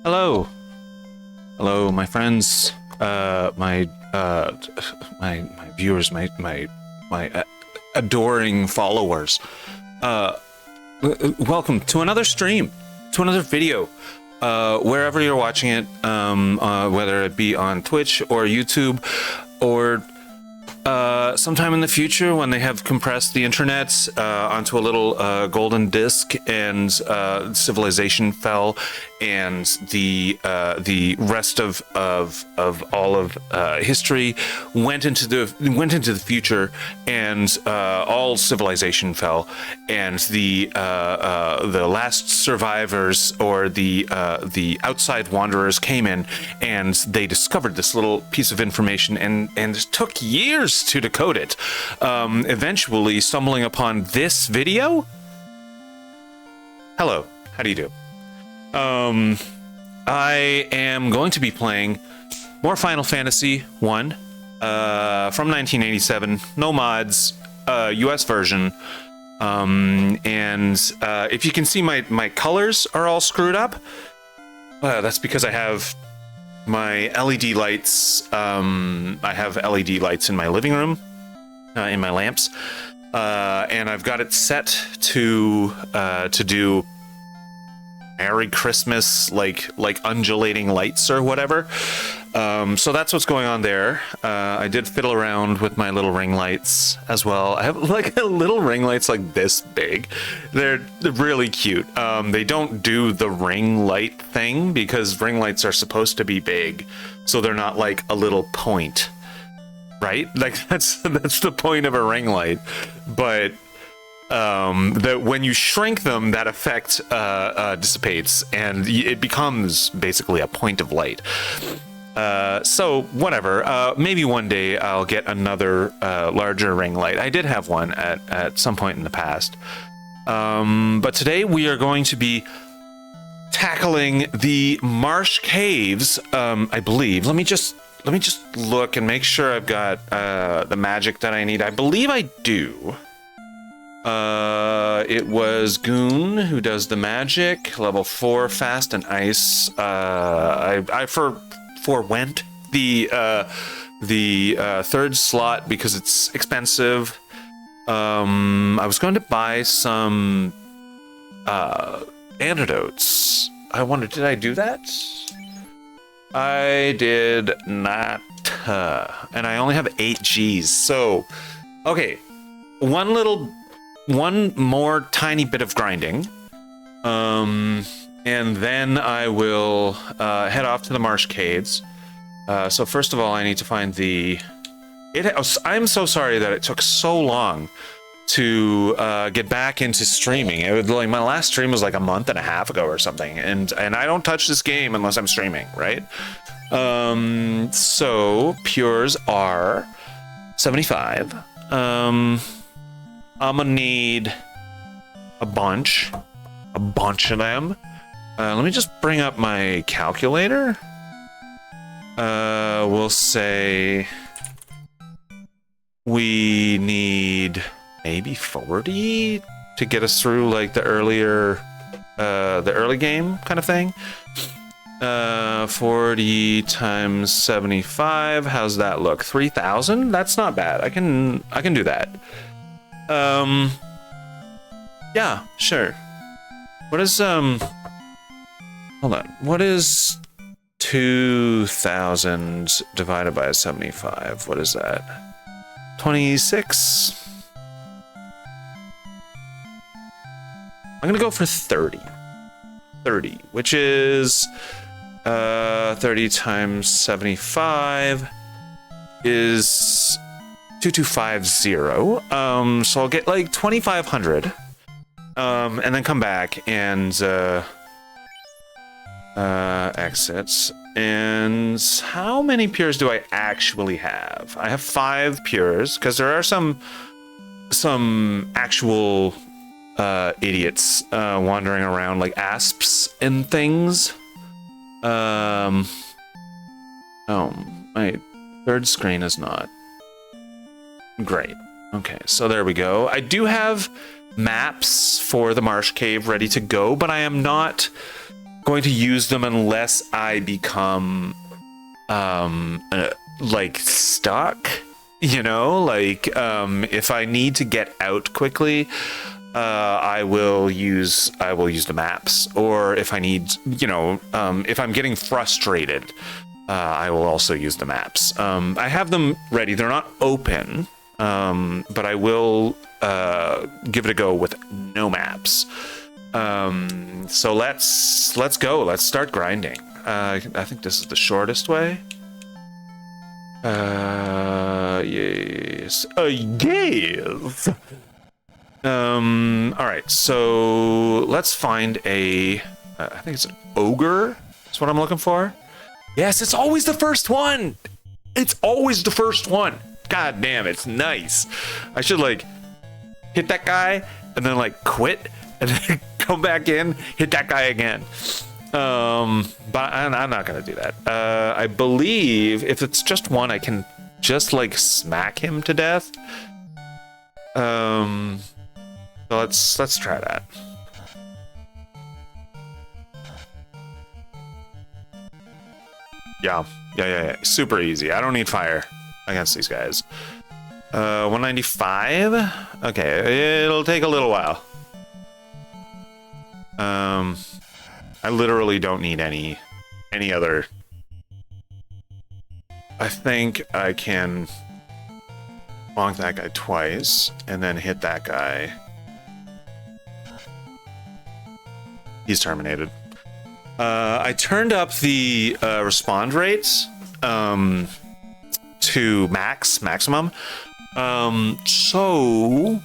Hello, hello, my friends, my viewers, my adoring followers. Welcome to another stream, to another video, wherever you're watching it, whether it be on Twitch or YouTube, or sometime in the future when they have compressed the internet onto a little golden disk and civilization fell and the rest of all of history went into the future and all civilization fell and the last survivors or the outside wanderers came in and they discovered this little piece of information and it took years to decode it, eventually stumbling upon this video. Hello, how do you do? I am going to be playing more Final Fantasy 1 from 1987, no mods, US version. And if you can see my colors are all screwed up, that's because I have my LED lights. I have LED lights in my living room, in my lamps, and I've got it set to do Merry Christmas, like undulating lights or whatever. So that's what's going on there. I did fiddle around with my little ring lights as well. I have like little ring lights like this big. They're really cute. They don't do the ring light thing because ring lights are supposed to be big, so they're not like a little point, right? Like that's the point of a ring light. But that when you shrink them, that effect dissipates and it becomes basically a point of light. So whatever, maybe one day I'll get another larger ring light. I did have one at some point in the past. But today we are going to be tackling the Marsh Caves, I believe. Let me just look and make sure I've got the magic that I need. I believe I do. It was Goon who does the magic, level 4 fast and ice. I forwent the third slot because it's expensive. I was going to buy some antidotes. I wonder, did I do that? I did not. And I only have 8 Gs. So, okay, one more tiny bit of grinding, and then I will head off to the Marsh Caves. So first of all, I need to find I'm so sorry that it took so long to get back into streaming. It was like my last stream was like a month and a half ago or something, and I don't touch this game unless I'm streaming, right? So pures are 75. I'm gonna need a bunch of them. Let me just bring up my calculator. We'll say we need maybe 40 to get us through like the early game kind of thing. 40 times 75, how's that look? 3,000? That's not bad. I can do that. Yeah, sure. What is, hold on. What is 2,000 divided by 75? What is that? 26? I'm gonna go for 30. 30, which is, 30 times 75 is 2250. So I'll get like 2,500, and then come back and exit. And how many pures do I actually have? I have 5 pures because there are some actual idiots wandering around like asps and things. Oh, my third screen is not great. Okay, so there we go. I do have maps for the Marsh Cave ready to go, but I am not going to use them unless I become like stuck, you know, like if I need to get out quickly, I will use the maps, or if I need, you know, if I'm getting frustrated, I will also use the maps. I have them ready. They're not open, but I will give it a go with no maps. So let's go. Let's start grinding. I think this is the shortest way. Yes. Yes. All right. So let's find a. I think it's an ogre. That's what I'm looking for. Yes, it's always the first one. It's always the first one. God damn, it's nice. I should like hit that guy and then like quit and then come back in, hit that guy again. But I'm not gonna do that. I believe if it's just one, I can just like smack him to death. So let's try that. Yeah. Super easy. I don't need fire against these guys. 195. Okay, it'll take a little while. I literally don't need any other. I think I can bonk that guy twice and then hit that guy. He's terminated. I turned up the respond rates to maximum. So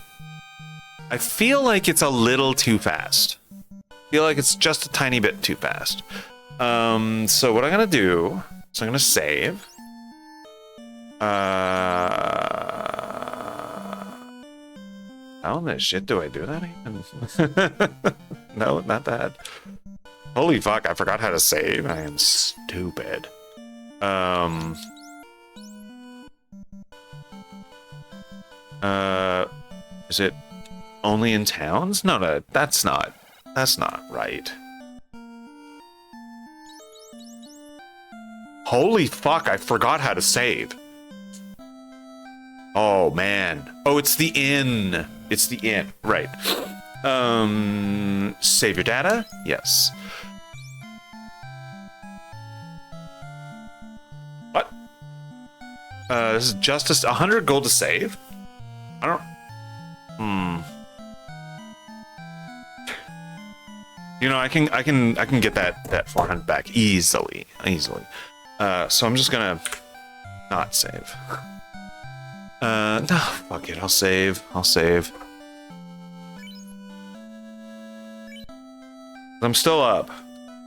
I feel like it's a little too fast. I feel like it's just a tiny bit too fast. So what I'm gonna do is I'm gonna save. How in the shit do I do that even? No, not that. Holy fuck, I forgot how to save. I am stupid. Is it only in towns? No, that's not right. Holy fuck, I forgot how to save. Oh man. Oh, it's the inn. It's the inn, right. Save your data? Yes. What? This is just 100 gold to save? I don't... You know, I can get that 400 back easily. So I'm just gonna not save. No, fuck it, I'll save. I'm still up.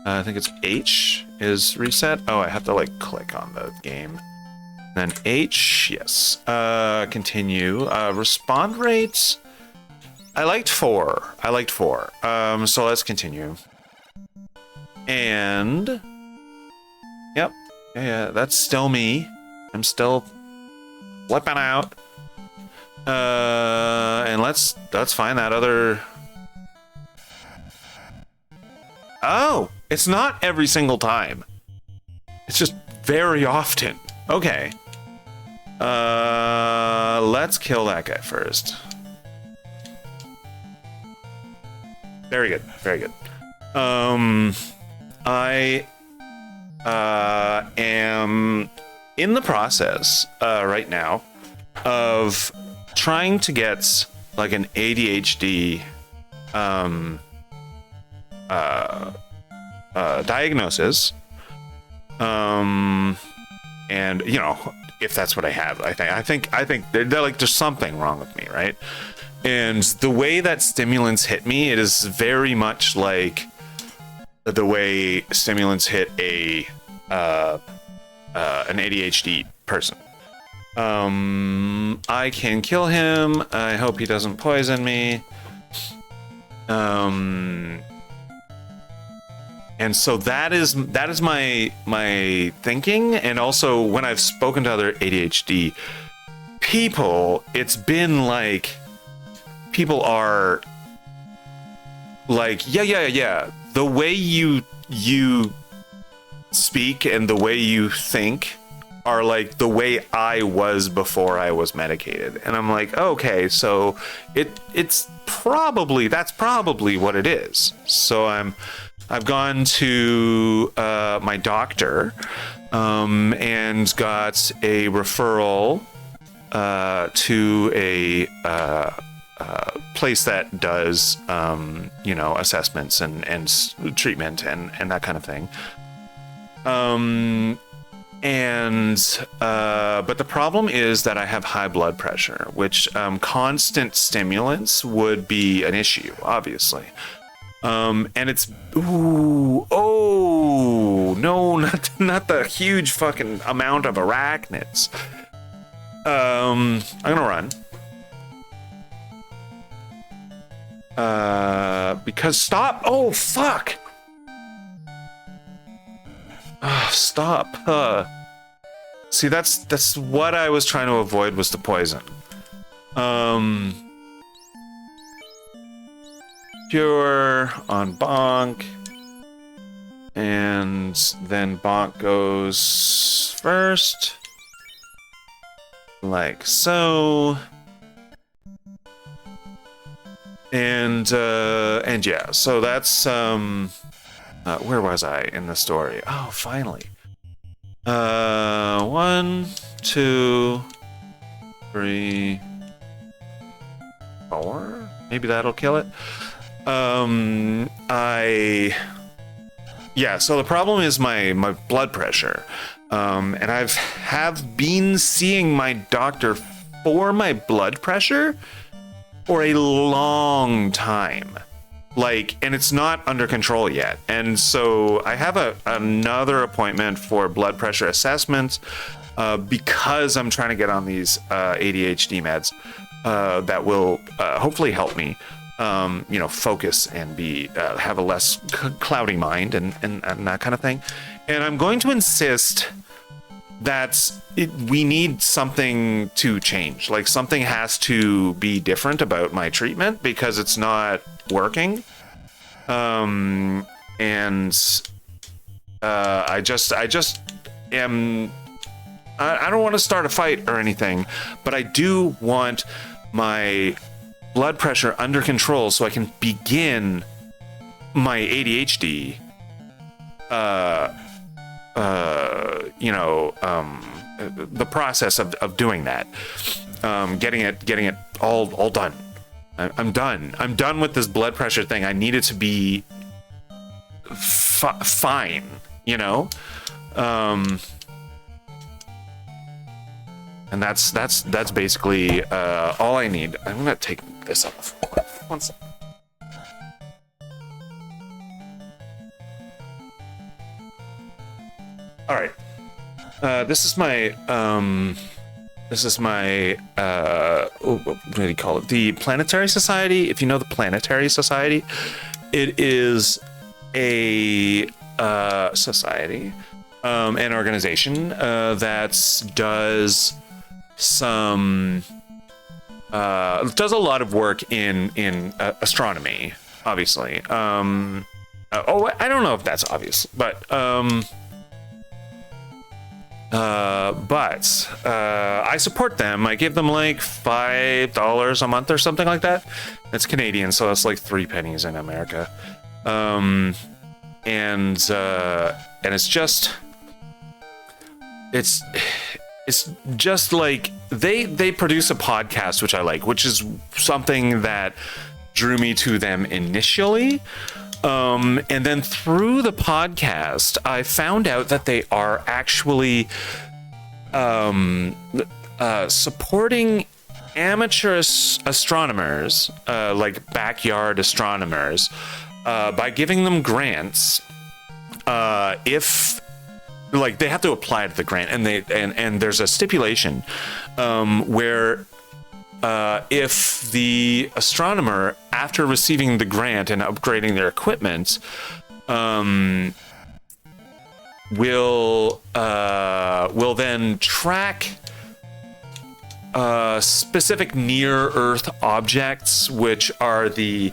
I think it's H is reset. Oh, I have to like click on the game. Then H, yes. Continue. Respond rates. I liked 4. So let's continue. And yep. Yeah, that's still me. I'm still flipping out. And let's find that other. Oh, it's not every single time. It's just very often. Okay. Let's kill that guy first. Very good. I am in the process right now of trying to get like an ADHD diagnosis, and you know, if that's what I have, I think they're like there's something wrong with me, right? And the way that stimulants hit me, it is very much like the way stimulants hit an ADHD person. I can kill him. I hope he doesn't poison me. And so that is my thinking. And also when I've spoken to other ADHD people, it's been like people are like, yeah, the way you speak and the way you think are like the way I was before I was medicated. And I'm like, okay, so that's probably what it is. So I've gone to my doctor and got a referral to a place that does assessments and treatment and that kind of thing. But the problem is that I have high blood pressure, which constant stimulants would be an issue, obviously. And it's no, not the huge fucking amount of arachnids. I'm gonna run. Because stop. Oh fuck. Stop. See, that's what I was trying to avoid, was the poison. Pure on Bonk. And then Bonk goes first. Like so. And yeah, so that's where was I in the story? Oh, finally. 1, 2, 3, 4. Maybe that'll kill it. So the problem is my blood pressure. And have been seeing my doctor for my blood pressure for a long time. And it's not under control yet. And so I have another appointment for blood pressure assessment because I'm trying to get on these ADHD meds that will hopefully help me, focus and have a less cloudy mind and that kind of thing. And I'm going to insist that we need something to change. Like, something has to be different about my treatment because it's not working. I just am, I don't want to start a fight or anything, but I do want my blood pressure under control so I can begin my ADHD the process of doing that, getting it all done. I'm done with this blood pressure thing. I need it to be fine, and that's basically all I need. I'm gonna take this off. One second. All right. This is my what do you call it? The Planetary Society. If you know the Planetary Society, it is a society, an organization that does a lot of work in astronomy, obviously. I don't know if that's obvious, but I support them. I give them like $5 a month or something like that. It's Canadian, so that's like 3 pennies in America. And it's just like they produce a podcast which I like, which is something that drew me to them initially. And then through the podcast, I found out that they are actually supporting amateur astronomers, like backyard astronomers, by giving them grants. If they have to apply to the grant, and there's a stipulation where if the astronomer, after receiving the grant and upgrading their equipment, will then track specific near Earth objects, which are the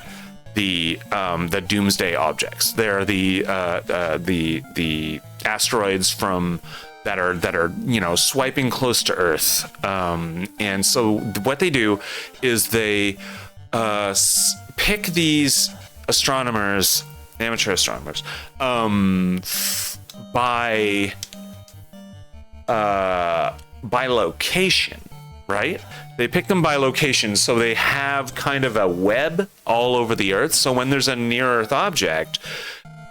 the doomsday objects. They're the asteroids from that are swiping close to Earth. And so what they do is they pick these astronomers, amateur astronomers, by location, right? They pick them by location, so they have kind of a web all over the Earth. So when there's a near-Earth object,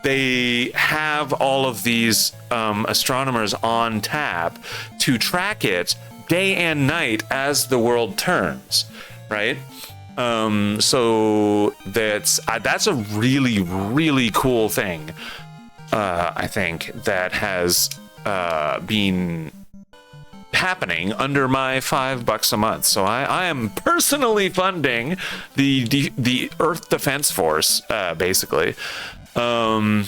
they have all of these astronomers on tap to track it day and night as the world turns, right? So that's a really, really cool thing, I think, that has been happening under my $5 a month. So I am personally funding the Earth Defense Force, basically. Well,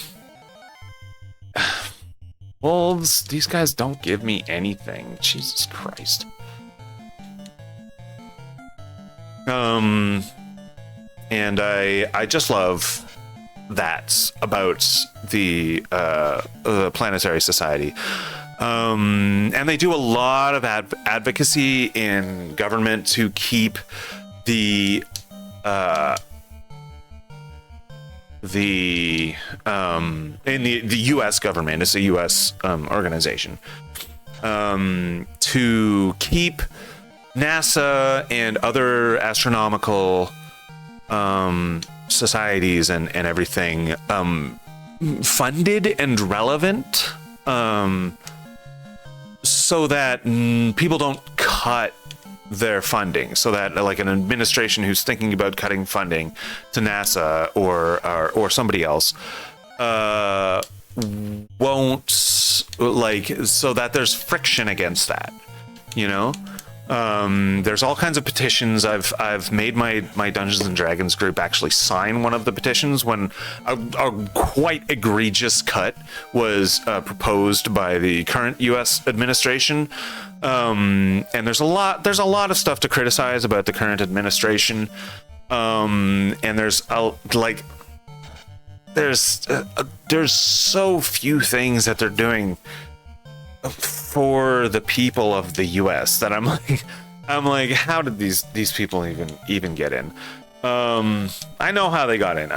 these guys don't give me anything. Jesus Christ. And I just love that about the Planetary Society. And they do a lot of advocacy in government to keep the U.S. government. It's a U.S. Organization, to keep NASA and other astronomical societies and everything funded and relevant, so that people don't cut their funding, so that like an administration who's thinking about cutting funding to NASA or somebody else won't, like, so that there's friction against that, you know. There's all kinds of petitions. I've made my Dungeons and Dragons group actually sign one of the petitions when a quite egregious cut was proposed by the current U.S. administration. And there's a lot of stuff to criticize about the current administration. And there's so few things that they're doing for the people of the U.S. that I'm like, how did these people even get in? I know how they got in.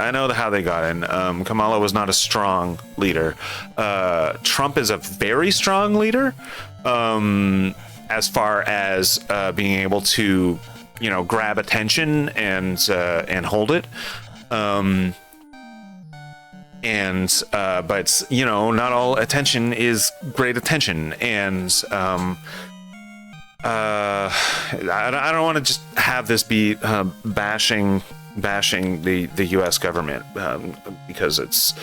Kamala was not a strong leader. Trump is a very strong leader, as far as being able to, grab attention and hold it. But not all attention is great attention, and I don't want to just have this be bashing the U.S. government, because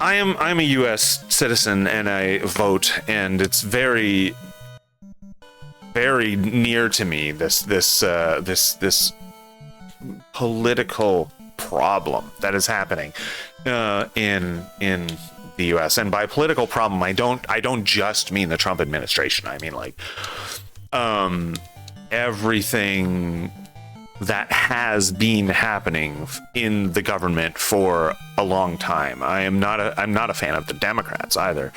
I'm a U.S. citizen and I vote, and it's very, very near to me, this political problem that is happening in the U.S. And by political problem, I don't just mean the Trump administration. I mean, like, everything that has been happening in the government for a long time. I'm not a fan of the Democrats either,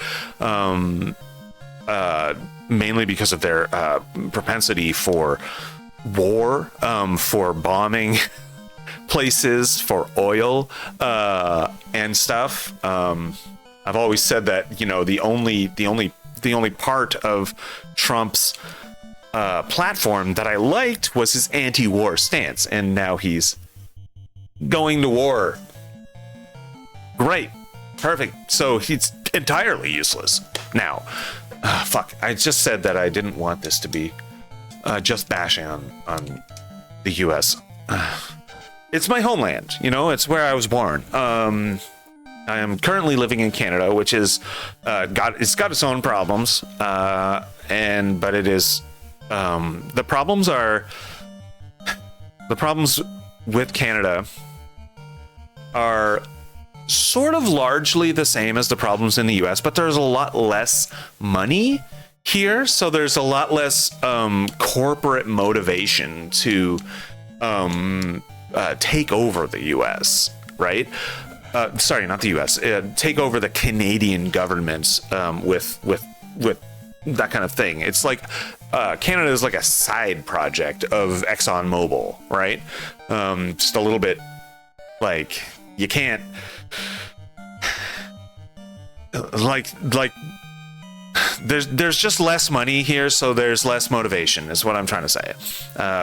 mainly because of their propensity for war, for bombing places, for oil and stuff. I've always said that the only part of Trump's platform that I liked was his anti-war stance, and now he's going to war. Great, perfect. So he's entirely useless now. Fuck, I just said that I didn't want this to be just bashing on the U.S. It's my homeland, it's where I was born. I am currently living in Canada, which is got its own problems, but it is the problems with Canada are sort of largely the same as the problems in the US, but there's a lot less money here, so there's a lot less corporate motivation to take over the U.S., right? Sorry, not the U.S. Take over the Canadian government with that kind of thing. It's like Canada is like a side project of ExxonMobil, right? Just a little bit like you can't like there's just less money here, so there's less motivation, is what I'm trying to say,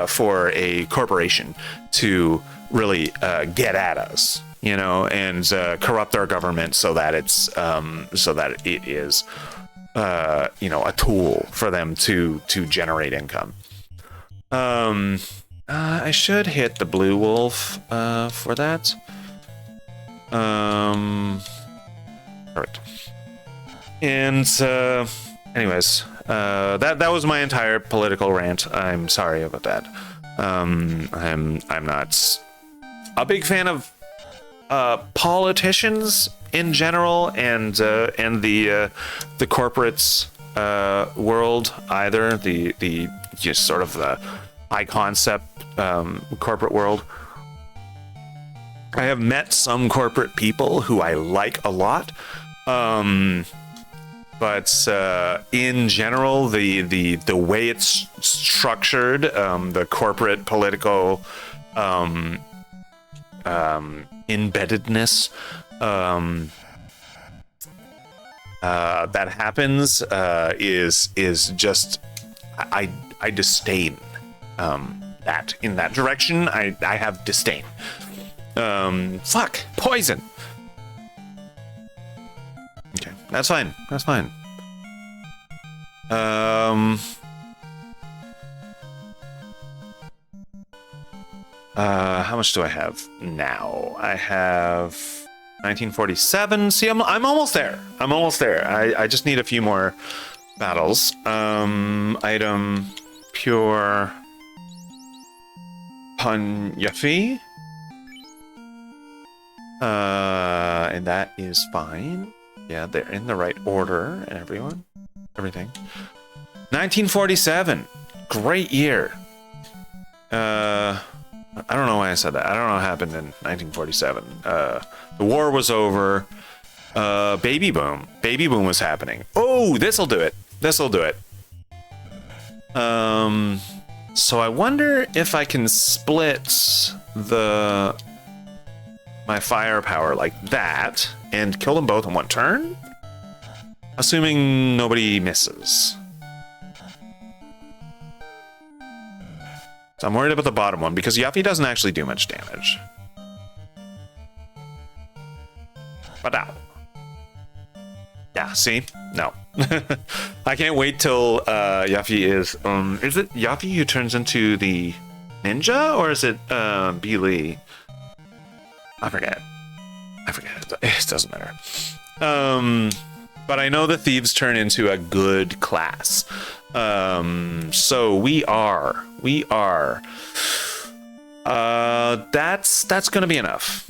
for a corporation to really get at us, you know, and corrupt our government so that it is you know, a tool for them to generate income. I should hit the blue wolf for that. Perfect. And anyways, that was my entire political rant. I'm sorry about that. I'm not a big fan of politicians in general, and the corporates world either. The just sort of the high concept corporate world. I have met some corporate people who I like a lot. But in general, the way it's structured, the corporate political embeddedness that happens is just I disdain that. In that direction, I have disdain. Fuck, poison. Okay, that's fine. That's fine. How much do I have now? I have 1947. See, I'm almost there. I'm almost there. I just need a few more battles. Item pure Punjabi. And that is fine. Yeah, they're in the right order, everything. 1947, great year. I don't know why I said that. I don't know what happened in 1947. The war was over. Baby boom was happening. Oh, this'll do it. So I wonder if I can split my firepower like that and kill them both in one turn, assuming nobody misses. So I'm worried about the bottom one because Yuffie doesn't actually do much damage. But ow. Yeah, see? No. I can't wait till Yuffie is it Yuffie who turns into the ninja, or is it Bee Lee? I forget. It doesn't matter. But I know the thieves turn into a good class. So we are. That's gonna be enough.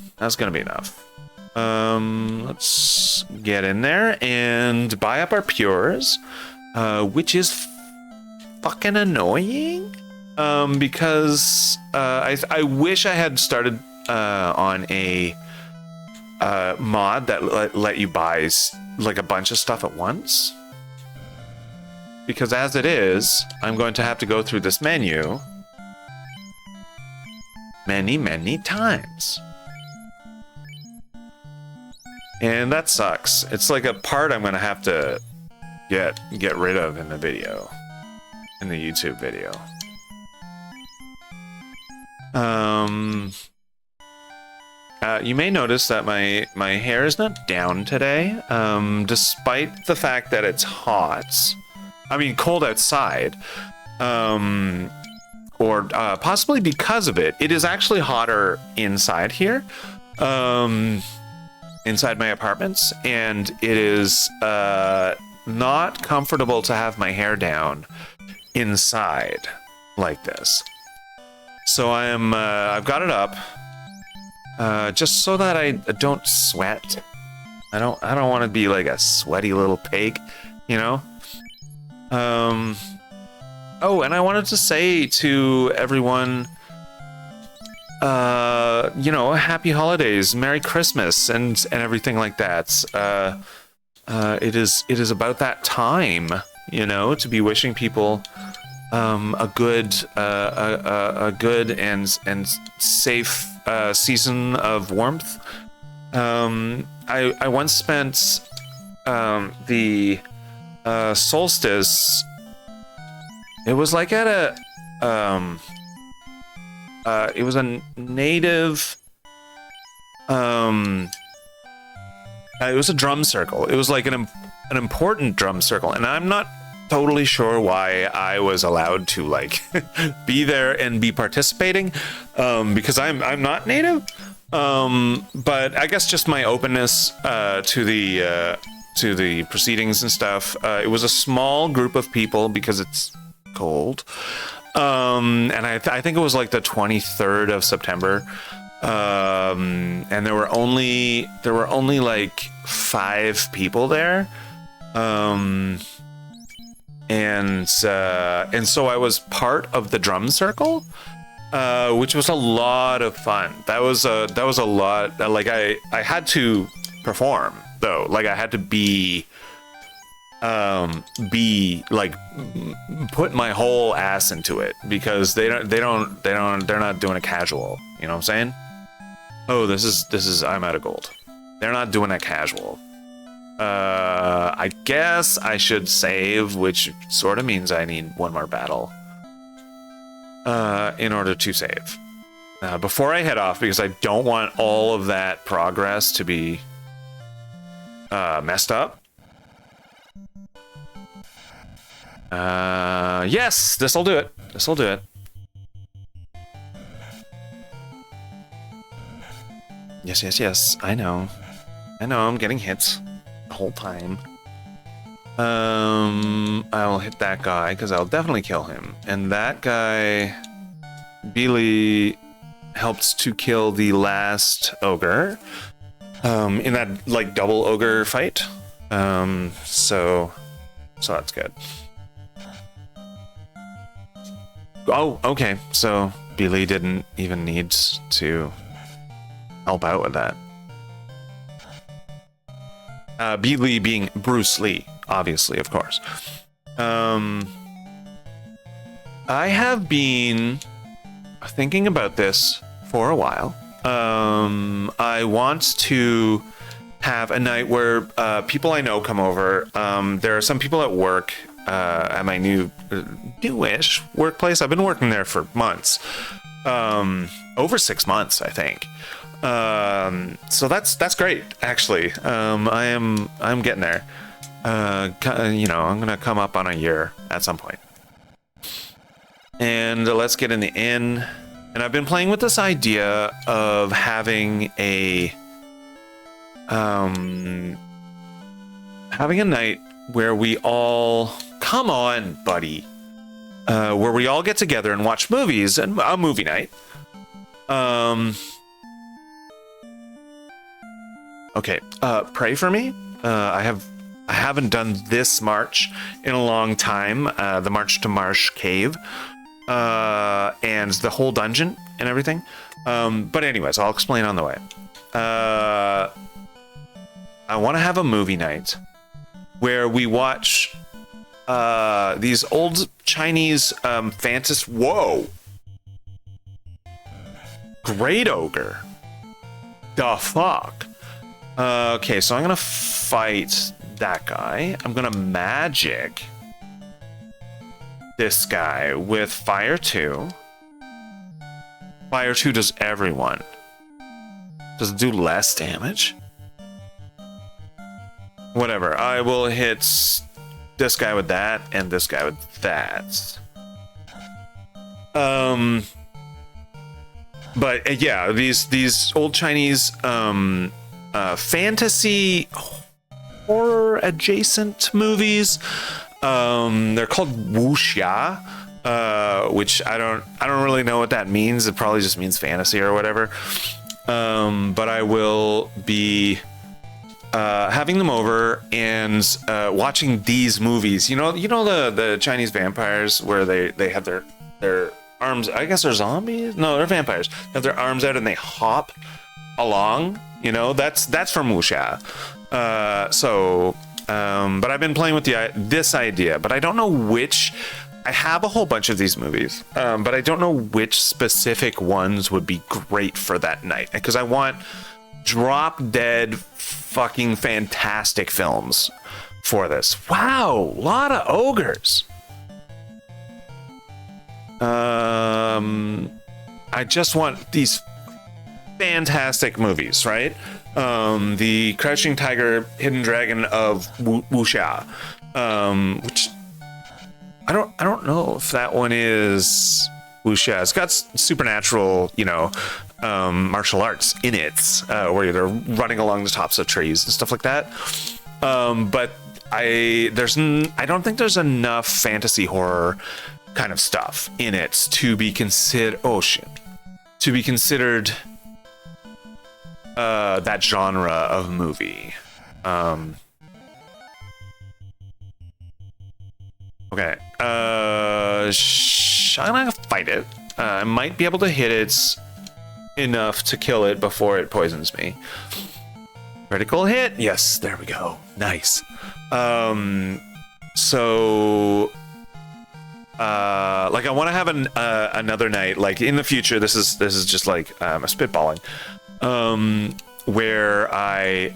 Let's get in there and buy up our pures, which is fucking annoying. Because I wish I had started on a mod that let you buy like a bunch of stuff at once, because as it is, I'm going to have to go through this menu many times, and that sucks. It's like a part I'm going to have to get rid of in the YouTube video. You may notice that my hair is not down today, despite the fact that it's cold outside, or possibly because of it. It is actually hotter inside here, inside my apartments, and it is not comfortable to have my hair down inside like this. So I've got it up. Just so that I don't sweat. I don't want to be like a sweaty little pig, you know? Oh, and I wanted to say to everyone happy holidays, Merry Christmas, and everything like that. It is about that time, to be wishing people a good and safe season of warmth. I once spent the solstice. It was like at it was a native. It was a drum circle. It was like an important drum circle, and I'm not totally sure why I was allowed to like be there and be participating, because I'm not native. But I guess just my openness to the proceedings and stuff. It was a small group of people because it's cold. And I think it was like the 23rd of September. And there were only like 5 people there. And so I was part of the drum circle, which was a lot of fun. That was a lot. Like I had to perform though. Like I had to be like put my whole ass into it, because they're not doing a casual. You know what I'm saying? Oh, this is I'm out of gold. They're not doing a casual. I guess I should save, which sort of means I need one more battle in order to save before I head off, because I don't want all of that progress to be messed up. Yes, this'll do it. This'll do it. Yes. I know, I'm getting hits the whole time. I'll hit that guy because I'll definitely kill him. And that guy, Billy, helps to kill the last ogre in that like double ogre fight. So that's good. Oh, okay. So Billy didn't even need to help out with that. Billy being Bruce Lee, obviously, of course. I have been thinking about this for a while. I want to have a night where people I know come over. There are some people at work, at my newish workplace. I've been working there for months, over 6 months, I think. So that's great, actually. I'm getting there. I'm gonna come up on a year at some point. And let's get in the inn. And I've been playing with this idea of having a night where we all, come on, buddy, where we all get together and watch movies, and a movie night. Okay, pray for me. I haven't done this march in a long time. The March to Marsh Cave, and the whole dungeon and everything. But anyways, I'll explain on the way. I want to have a movie night where we watch these old Chinese fantasy. Whoa! Great ogre. The fuck? Okay, so I'm gonna fight that guy. I'm gonna magic this guy with Fire 2. Fire 2 does everyone. Does it do less damage? Whatever. I will hit this guy with that and this guy with that. But yeah, these old Chinese fantasy horror adjacent movies. They're called wuxia, which I don't really know what that means. It probably just means fantasy or whatever. But I will be having them over and watching these movies. You know the Chinese vampires where they have their arms. I guess they're zombies. No, they're vampires. They have their arms out and they hop along. You know, that's from wuxia. But I've been playing with this idea, but I don't know which. I have a whole bunch of these movies, but I don't know which specific ones would be great for that night, because I want drop dead fucking fantastic films for this. Wow, a lot of ogres. I just want these fantastic movies, right? The Crouching Tiger, Hidden Dragon of wuxia, which I don't know if that one is wuxia. It's got supernatural, martial arts in it, where they're running along the tops of trees and stuff like that. But I don't think there's enough fantasy horror kind of stuff in it to be considered. Oh shit. To be considered that genre of movie. Okay. I'm gonna fight it. I might be able to hit it enough to kill it before it poisons me. Critical hit. Yes, there we go. Nice. So I want to have another night, like in the future. This is just like a spitballing, where I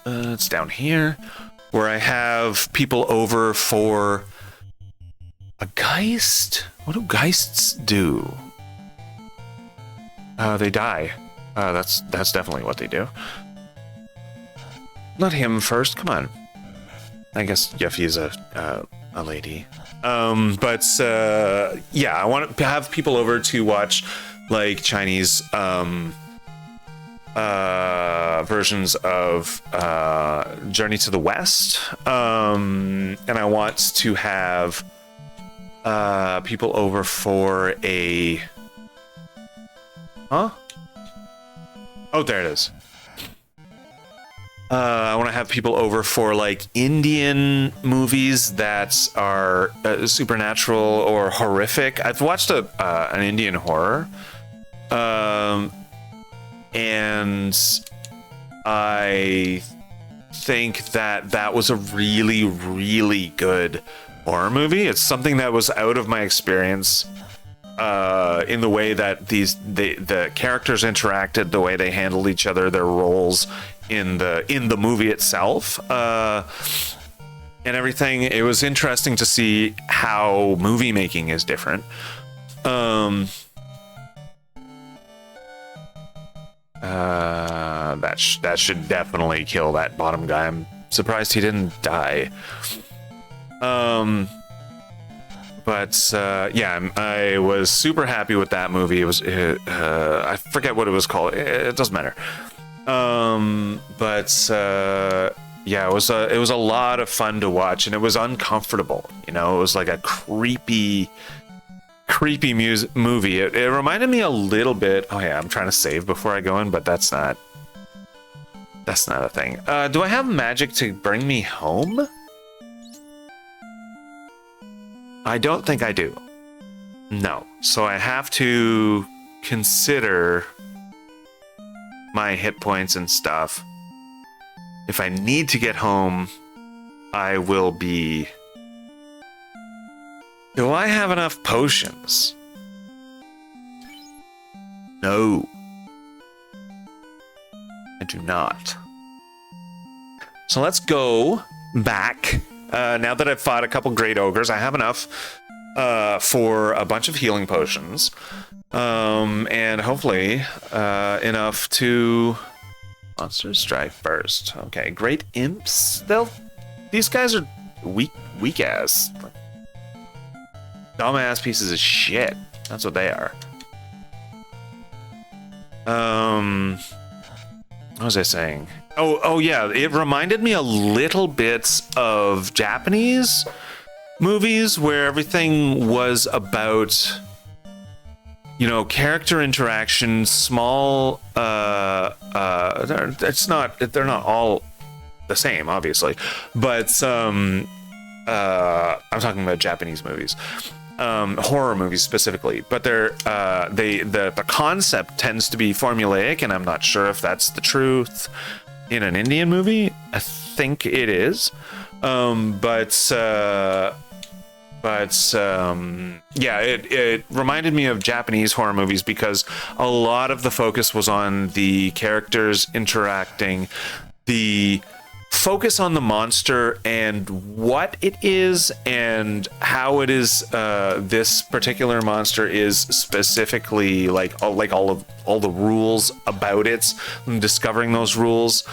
it's down here, where I have people over for a Geist. What do Geists do? They die. That's definitely what they do. Not him first. Come on. I guess Yuffie's a lady. But I want to have people over to watch like Chinese versions of Journey to the West, and I want to have people over for a oh, there it is. I want to have people over for like Indian movies that are supernatural or horrific. I've watched an Indian horror, and I think that was a really, really good horror movie. It's something that was out of my experience, in the way that the characters interacted, the way they handled each other, their roles in the movie itself, and everything. It was interesting to see how movie making is different. That should definitely kill that bottom guy. I'm surprised he didn't die. I was super happy with that movie. It was I forget what it was called. It doesn't matter. It was a lot of fun to watch, and it was uncomfortable. It was like a creepy movie. It reminded me a little bit. Oh yeah, I'm trying to save before I go in, but that's not a thing. Do I have magic to bring me home? I don't think I do. No. So I have to consider my hit points and stuff. If I need to get home, I will be... Do I have enough potions? No. I do not. So let's go back. Now that I've fought a couple great ogres, I have enough for a bunch of healing potions. And hopefully enough to... Monster Strike first. Okay, great imps. These guys are weak ass. Dumbass pieces of shit. That's what they are. What was I saying? Oh yeah, it reminded me a little bit of Japanese movies where everything was about, character interaction, small, they're not all the same, obviously, but I'm talking about Japanese movies horror movies specifically, but the concept tends to be formulaic, and I'm not sure if that's the truth in an Indian movie. I think it is, yeah, it reminded me of Japanese horror movies because a lot of the focus was on the characters interacting, the focus on the monster and what it is and how it is. This particular monster is specifically like all the rules about it, and discovering those rules.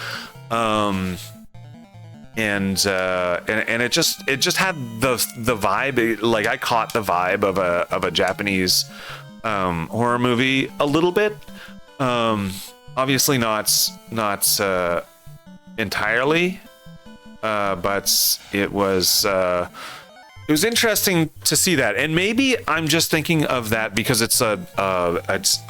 And it just had the vibe. Like, I caught the vibe of a Japanese horror movie a little bit. Obviously not entirely, but it was interesting to see that. And maybe I'm just thinking of that because it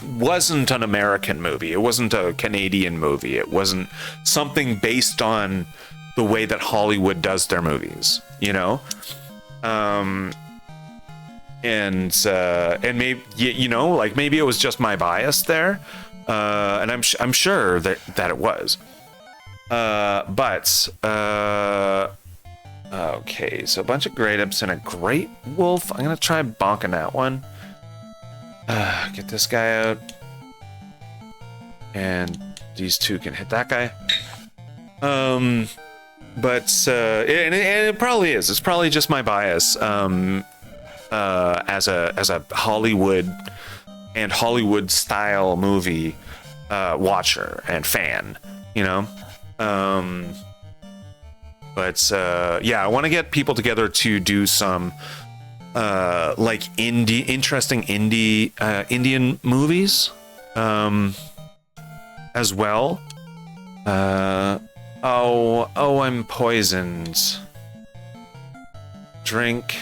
wasn't an American movie, it wasn't a Canadian movie, it wasn't something based on the way that Hollywood does their movies, you know. And maybe, you know, like, maybe it was just my bias there, and I'm sure that it was. Okay, so a bunch of great ups and a great wolf. I'm gonna try bonking that one. Get this guy out, and these two can hit that guy. But it probably is. It's probably just my bias as a Hollywood and Hollywood style movie watcher and fan, you know. Yeah, I want to get people together to do some like interesting Indian movies as well. Oh, I'm poisoned. Drink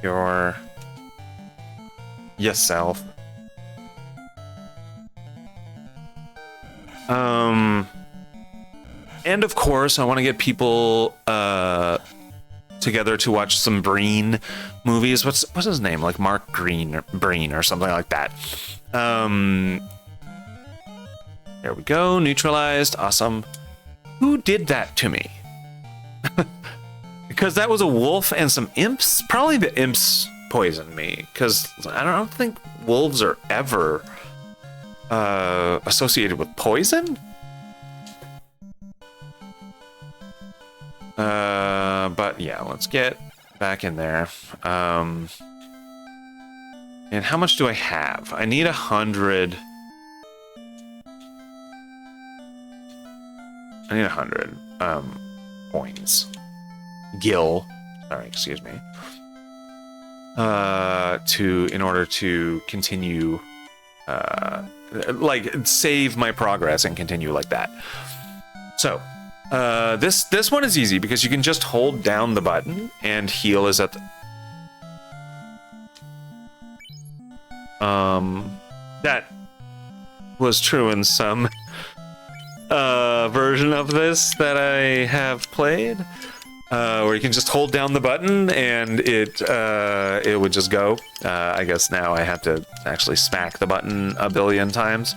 yourself. And of course, I want to get people together to watch some Breen movies. What's his name? Like Mark Breen or something like that. There we go. Neutralized. Awesome. Who did that to me? Because that was a wolf and some imps. Probably the imps poisoned me, because I don't think wolves are ever associated with poison. But yeah, let's get back in there. And how much do I have? I need 100. I need 100 points. Sorry, excuse me. In order to continue, like, save my progress and continue like that. So, this one is easy because you can just hold down the button and heal is at the... That was true in some version of this that I have played, where you can just hold down the button and it would just go. I guess now I have to actually smack the button a billion times.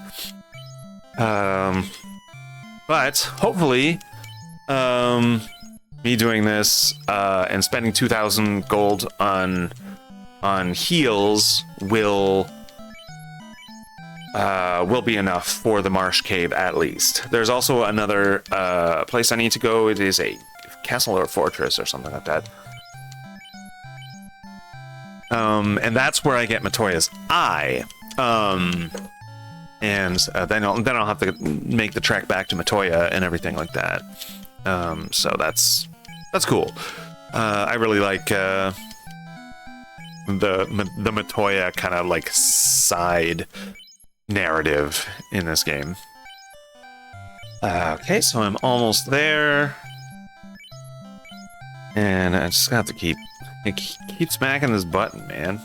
But hopefully, me doing this and spending 2,000 gold on heals will be enough for the Marsh Cave at least. There's also another place I need to go. It is a castle or fortress or something like that. And that's where I get Matoya's eye. And then I'll have to make the trek back to Matoya and everything like that. So that's cool. I really like the Matoya kind of like side narrative in this game. Okay, so I'm almost there. And I just have to keep smacking this button, man.